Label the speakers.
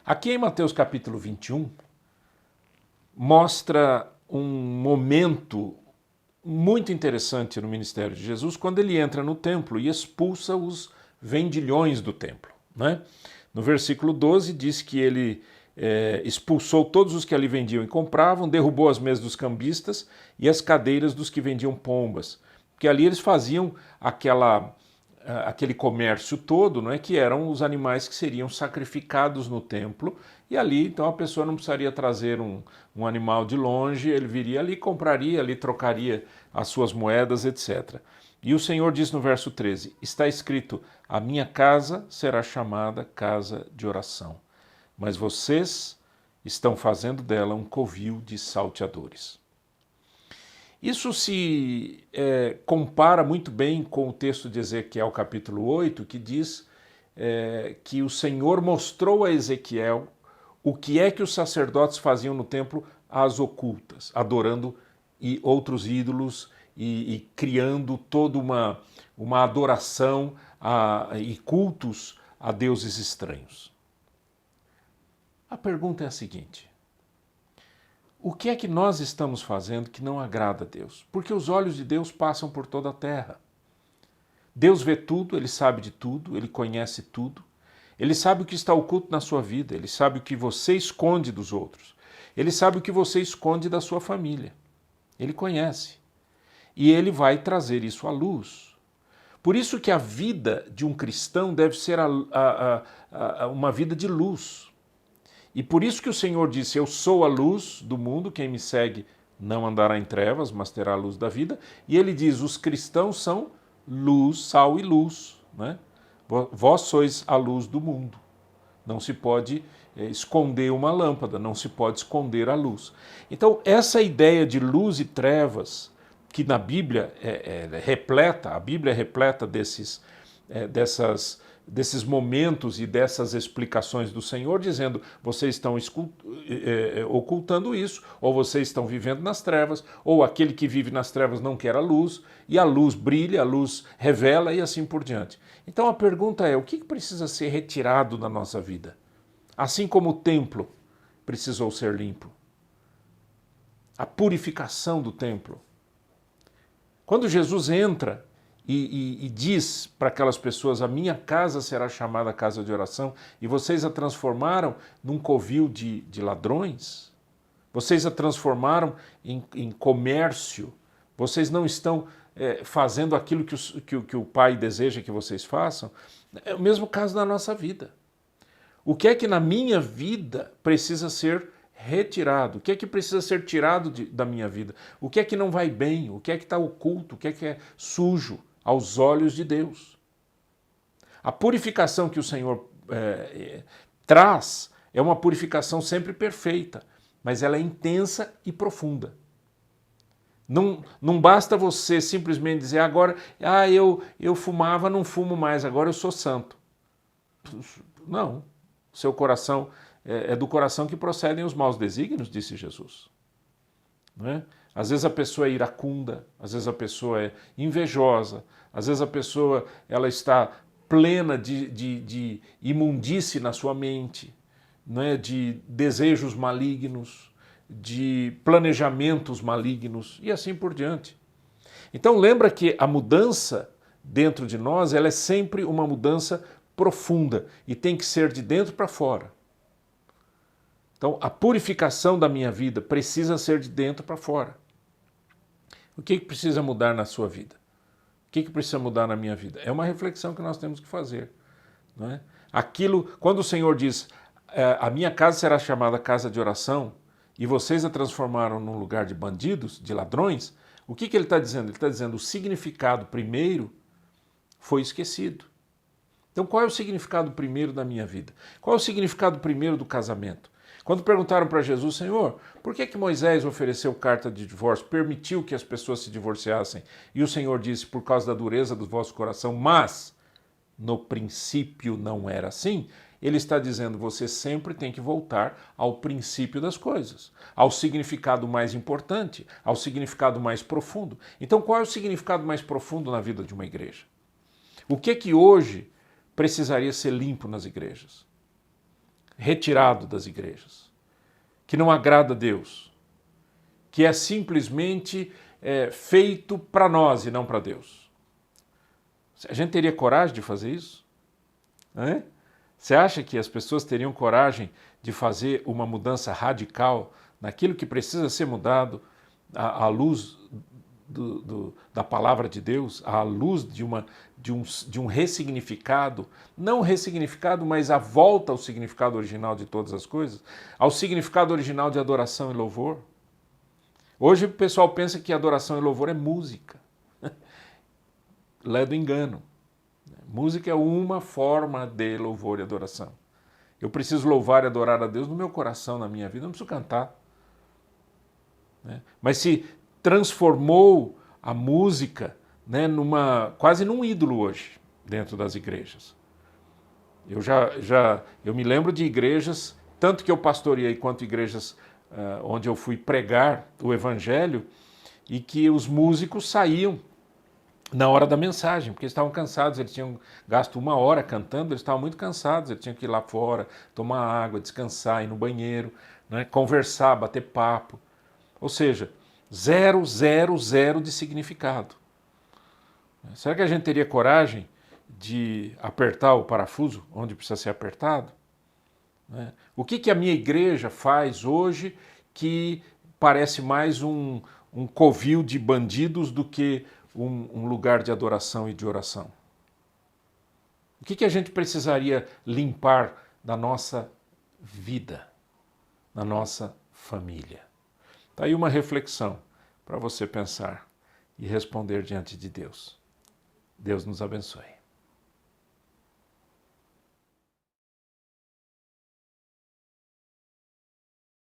Speaker 1: Aqui em Mateus capítulo 21, mostra um momento muito interessante no ministério de Jesus, quando ele entra no templo e expulsa os vendilhões do templo, né? No versículo 12 diz que ele expulsou todos os que ali vendiam e compravam, derrubou as mesas dos cambistas e as cadeiras dos que vendiam pombas, porque ali eles faziam aquele comércio todo, não é, que eram os animais que seriam sacrificados no templo, e ali então a pessoa não precisaria trazer um animal de longe, ele viria ali, compraria, ali trocaria as suas moedas, etc. E o Senhor diz no verso 13, está escrito, a minha casa será chamada casa de oração, mas vocês estão fazendo dela um covil de salteadores. Isso se compara muito bem com o texto de Ezequiel capítulo 8, que diz que o Senhor mostrou a Ezequiel o que é que os sacerdotes faziam no templo às ocultas, adorando outros ídolos e criando toda uma adoração e cultos a deuses estranhos. A pergunta é a seguinte: o que é que nós estamos fazendo que não agrada a Deus? Porque os olhos de Deus passam por toda a terra. Deus vê tudo, Ele sabe de tudo, Ele conhece tudo. Ele sabe o que está oculto na sua vida, Ele sabe o que você esconde dos outros. Ele sabe o que você esconde da sua família. Ele conhece. E Ele vai trazer isso à luz. Por isso que a vida de um cristão deve ser uma vida de luz. E por isso que o Senhor disse, eu sou a luz do mundo, quem me segue não andará em trevas, mas terá a luz da vida. E ele diz, os cristãos são luz, sal e luz, né? Vós sois a luz do mundo. Não se pode esconder uma lâmpada, não se pode esconder a luz. Então, essa ideia de luz e trevas, que na Bíblia repleta, a Bíblia é repleta desses momentos e dessas explicações do Senhor, dizendo, vocês estão ocultando isso, ou vocês estão vivendo nas trevas, ou aquele que vive nas trevas não quer a luz, e a luz brilha, a luz revela e assim por diante. Então a pergunta é, o que precisa ser retirado da nossa vida? Assim como o templo precisou ser limpo. A purificação do templo. Quando Jesus entra e diz para aquelas pessoas, a minha casa será chamada casa de oração, e vocês a transformaram num covil de ladrões, vocês a transformaram em comércio, vocês não estão fazendo aquilo que o Pai deseja que vocês façam. É o mesmo caso na nossa vida. O que é que na minha vida precisa ser retirado? O que é que precisa ser tirado da minha vida? O que é que não vai bem? O que é que está oculto? O que é sujo aos olhos de Deus? A purificação que o Senhor traz é uma purificação sempre perfeita, mas ela é intensa e profunda. Não basta você simplesmente dizer agora, eu fumava, não fumo mais, agora eu sou santo. Não, seu coração é do coração que procedem os maus desígnios, disse Jesus. Não é? Às vezes a pessoa é iracunda, às vezes a pessoa é invejosa, às vezes a pessoa ela está plena de imundície na sua mente, não é? De desejos malignos, de planejamentos malignos e assim por diante. Então lembra que a mudança dentro de nós ela é sempre uma mudança profunda e tem que ser de dentro para fora. Então a purificação da minha vida precisa ser de dentro para fora. O que precisa mudar na sua vida? O que precisa mudar na minha vida? É uma reflexão que nós temos que fazer. Não é? Quando o Senhor diz, a minha casa será chamada casa de oração, e vocês a transformaram num lugar de bandidos, de ladrões, o que ele está dizendo? Ele está dizendo o significado primeiro foi esquecido. Então qual é o significado primeiro da minha vida? Qual é o significado primeiro do casamento? Quando perguntaram para Jesus, Senhor, por que Moisés ofereceu carta de divórcio, permitiu que as pessoas se divorciassem? E o Senhor disse, por causa da dureza do vosso coração, mas no princípio não era assim. Ele está dizendo, você sempre tem que voltar ao princípio das coisas, ao significado mais importante, ao significado mais profundo. Então qual é o significado mais profundo na vida de uma igreja? O que hoje precisaria ser limpo nas igrejas? retirado das igrejas, que não agrada a Deus, que é simplesmente feito para nós e não para Deus. A gente teria coragem de fazer isso? Você acha que as pessoas teriam coragem de fazer uma mudança radical naquilo que precisa ser mudado à luz da palavra de Deus, à luz de um ressignificado, não ressignificado, mas a volta ao significado original de todas as coisas, ao significado original de adoração e louvor? Hoje o pessoal pensa que adoração e louvor é música. Lé do engano. Música é uma forma de louvor e adoração. Eu preciso louvar e adorar a Deus no meu coração, na minha vida, eu não preciso cantar. Mas se transformou a música, quase num ídolo hoje, dentro das igrejas. Eu me lembro de igrejas, tanto que eu pastoreei quanto igrejas onde eu fui pregar o evangelho, e que os músicos saíam na hora da mensagem, porque eles estavam cansados, eles tinham gasto 1 hora cantando, eles estavam muito cansados, eles tinham que ir lá fora, tomar água, descansar, ir no banheiro, conversar, bater papo. Ou seja, 0, 0, 0 de significado. Será que a gente teria coragem de apertar o parafuso onde precisa ser apertado? O que a minha igreja faz hoje que parece mais um covil de bandidos do que um lugar de adoração e de oração? O que a gente precisaria limpar da nossa vida, na nossa família? Está aí uma reflexão para você pensar e responder diante de Deus. Deus nos abençoe.